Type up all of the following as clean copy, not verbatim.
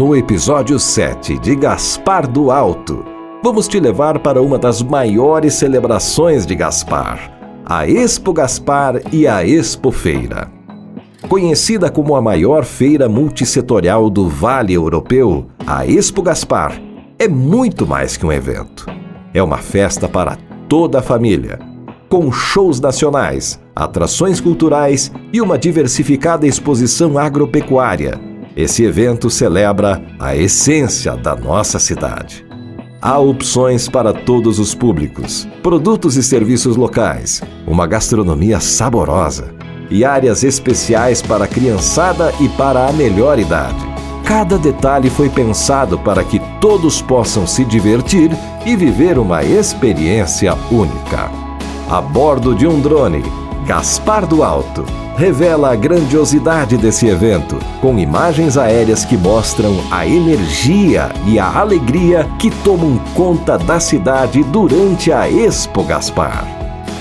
No episódio 7 de Gaspar do Alto, vamos te levar para uma das maiores celebrações de Gaspar, a ExpoGaspar e a Expo Feira. Conhecida como a maior feira multissetorial do Vale Europeu, a ExpoGaspar é muito mais que um evento. É uma festa para toda a família, com shows nacionais, atrações culturais e uma diversificada exposição agropecuária. Esse evento celebra a essência da nossa cidade. Há opções para todos os públicos, produtos e serviços locais, uma gastronomia saborosa e áreas especiais para a criançada e para a melhor idade. Cada detalhe foi pensado para que todos possam se divertir e viver uma experiência única. A bordo de um drone, Gaspar do Alto revela a grandiosidade desse evento, com imagens aéreas que mostram a energia e a alegria que tomam conta da cidade durante a ExpoGaspar.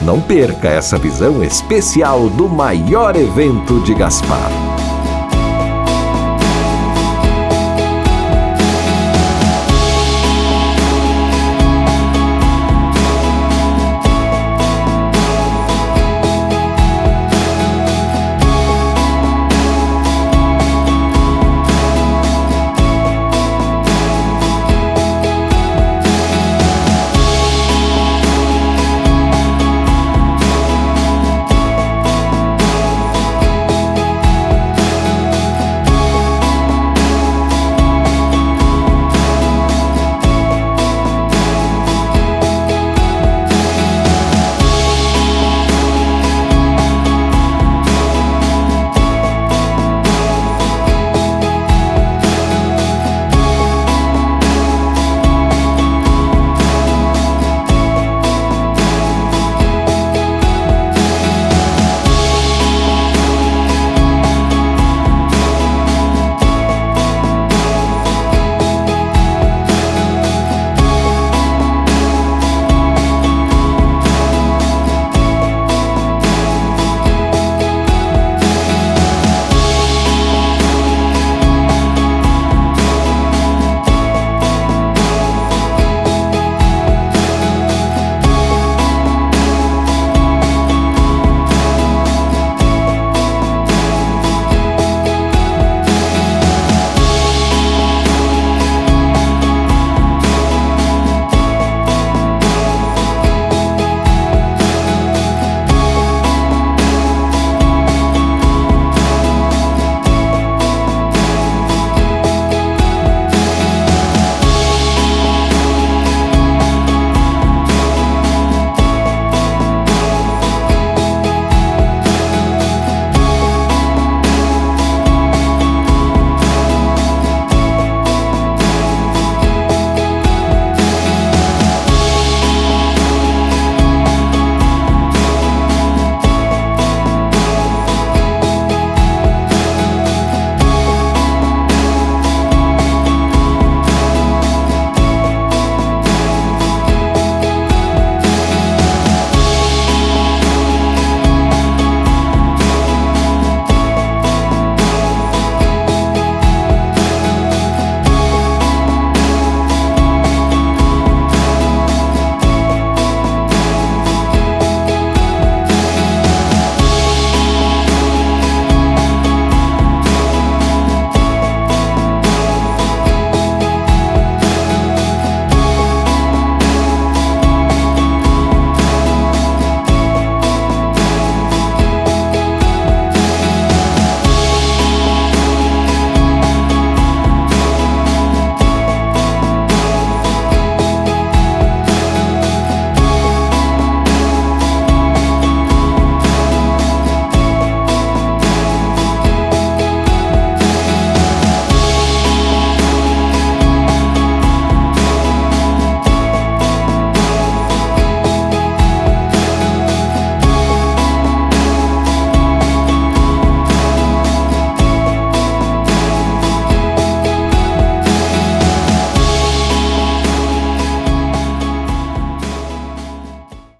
Não perca essa visão especial do maior evento de Gaspar.